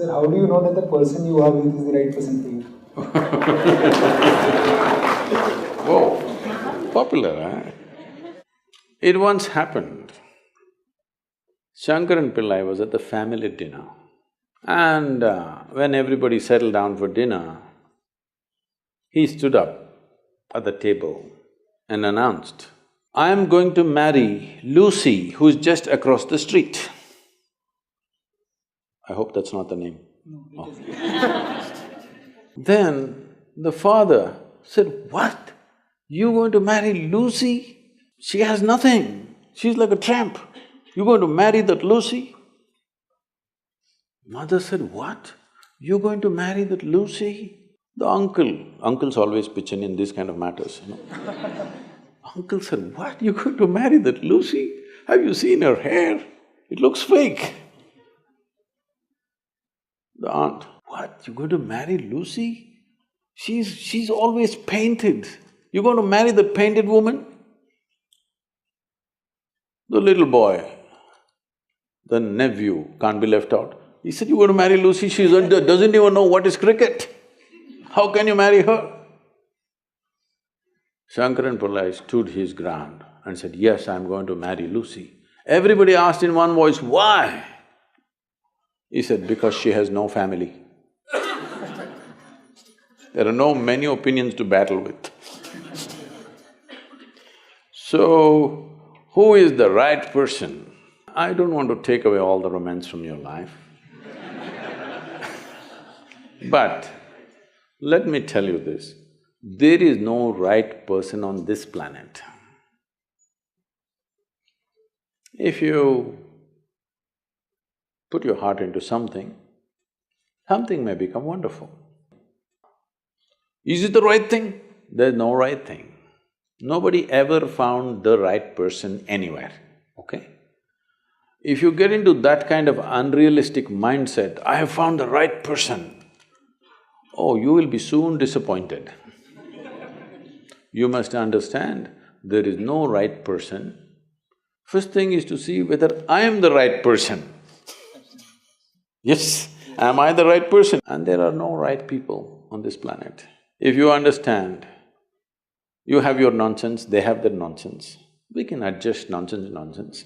Sir, how do you know that the person you are with is the right person for you? Whoa, popular, huh? It once happened. Shantaram Pillai was at the family dinner, and when everybody settled down for dinner, he stood up at the table and announced, "I am going to marry Lucy, who's just across the street." I hope that's not the name. No, it Oh. is. Then the father said, "What? You going to marry Lucy? She has nothing. She's like a tramp. You're going to marry that Lucy?" Mother said, "What? You're going to marry that Lucy?" The uncles always pitch in this kind of matters, you know. Uncle said, "What? You're going to marry that Lucy? Have you seen her hair? It looks fake." The aunt, "What? You're going to marry Lucy? She's always painted. You're going to marry that painted woman?" The little boy, the nephew, can't be left out. He said, "You're going to marry Lucy, she doesn't even know what is cricket. How can you marry her?" Shantaram Pillai stood his ground and said, "Yes, I'm going to marry Lucy." Everybody asked in one voice, "Why?" He said, "Because she has no family." There are no many opinions to battle with. So, who is the right person? I don't want to take away all the romance from your life. But let me tell you this, there is no right person on this planet. If you put your heart into something, something may become wonderful. Is it the right thing? There's no right thing. Nobody ever found the right person anywhere, okay? If you get into that kind of unrealistic mindset, "I have found the right person," oh, you will be soon disappointed. You must understand, there is no right person. First thing is to see whether I am the right person. Yes, am I the right person? And there are no right people on this planet. If you understand, you have your nonsense, they have their nonsense, we can adjust nonsense.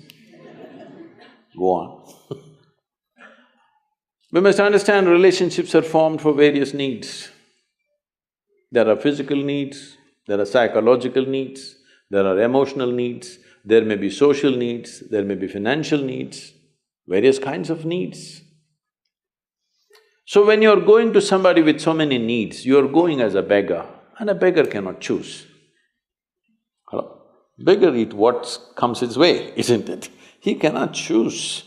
Go on. We must understand relationships are formed for various needs. There are physical needs, there are psychological needs, there are emotional needs, there may be social needs, there may be financial needs, various kinds of needs. So when you're going to somebody with so many needs, you're going as a beggar, and a beggar cannot choose. Hello? Beggar eat what comes his way, isn't it? He cannot choose.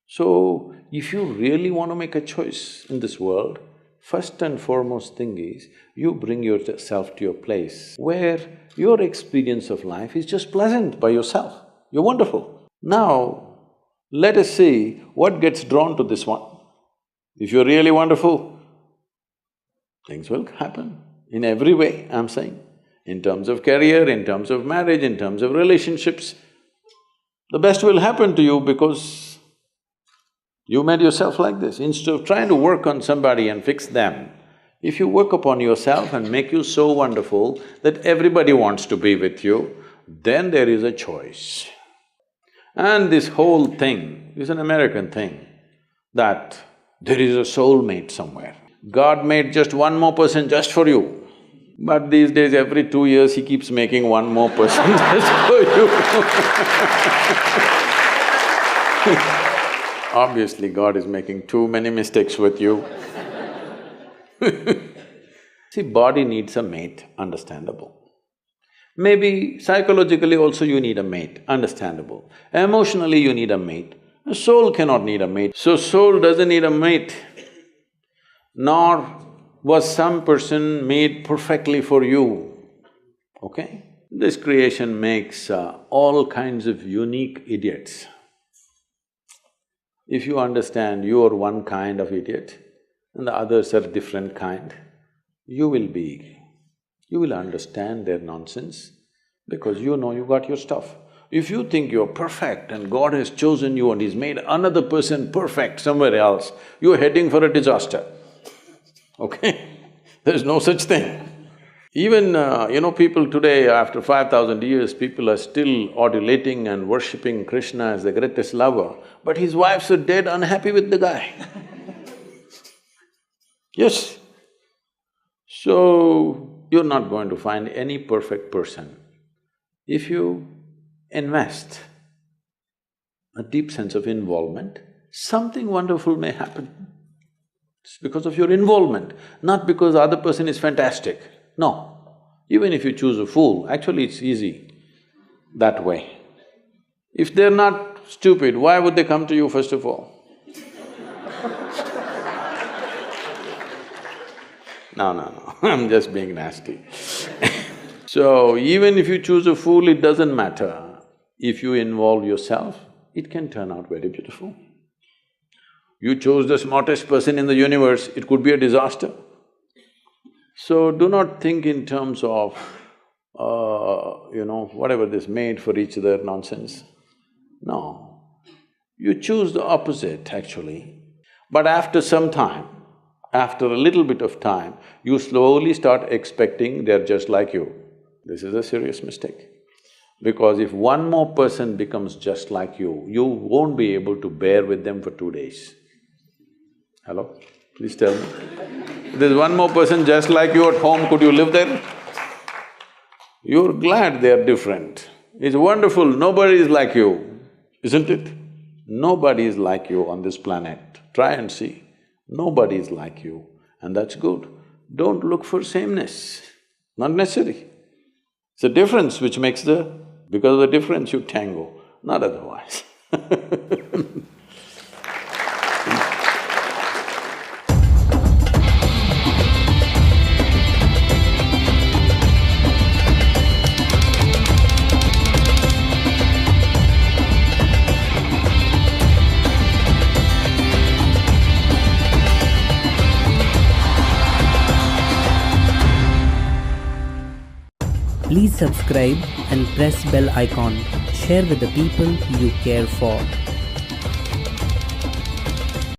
So, if you really want to make a choice in this world, first and foremost thing is, you bring yourself to your place where your experience of life is just pleasant by yourself. You're wonderful. Now, let us see what gets drawn to this one. If you're really wonderful, things will happen in every way, I'm saying. In terms of career, in terms of marriage, in terms of relationships, the best will happen to you because you made yourself like this. Instead of trying to work on somebody and fix them, if you work upon yourself and make you so wonderful that everybody wants to be with you, then there is a choice. And this whole thing is an American thing, that there is a soulmate somewhere. God made just one more person just for you. But these days, every 2 years, he keeps making one more person just for you. Obviously, God is making too many mistakes with you. See, body needs a mate, understandable. Maybe psychologically also you need a mate, understandable. Emotionally you need a mate. A soul cannot need a mate. So soul doesn't need a mate, nor was some person made perfectly for you, okay? This creation makes all kinds of unique idiots. If you understand you are one kind of idiot and the others are different kind, you will understand their nonsense because you know you got your stuff. If you think you're perfect and God has chosen you and He's made another person perfect somewhere else, you're heading for a disaster, okay? There's no such thing. Even, people today, after 5,000 years, people are still adulating and worshipping Krishna as the greatest lover, but his wives are dead unhappy with the guy. Yes. So, you're not going to find any perfect person. If you invest a deep sense of involvement, something wonderful may happen. It's because of your involvement, not because the other person is fantastic. No. Even if you choose a fool, actually it's easy that way. If they're not stupid, why would they come to you first of all? No, I'm just being nasty. So, even if you choose a fool, it doesn't matter. If you involve yourself, it can turn out very beautiful. You chose the smartest person in the universe, it could be a disaster. So, do not think in terms of, whatever this made for each other nonsense. No. You choose the opposite, actually. But after some time, after a little bit of time, you slowly start expecting they're just like you. This is a serious mistake. Because if one more person becomes just like you won't be able to bear with them for 2 days. Hello? Please tell me. There's one more person just like you at home, could you live there? You're glad they're different. It's wonderful, nobody is like you, isn't it? Nobody is like you on this planet. Try and see. Nobody is like you, and that's good. Don't look for sameness, not necessary. It's the difference which makes the… because of the difference you tango, not otherwise. Please subscribe and press bell icon. Share with the people you care for.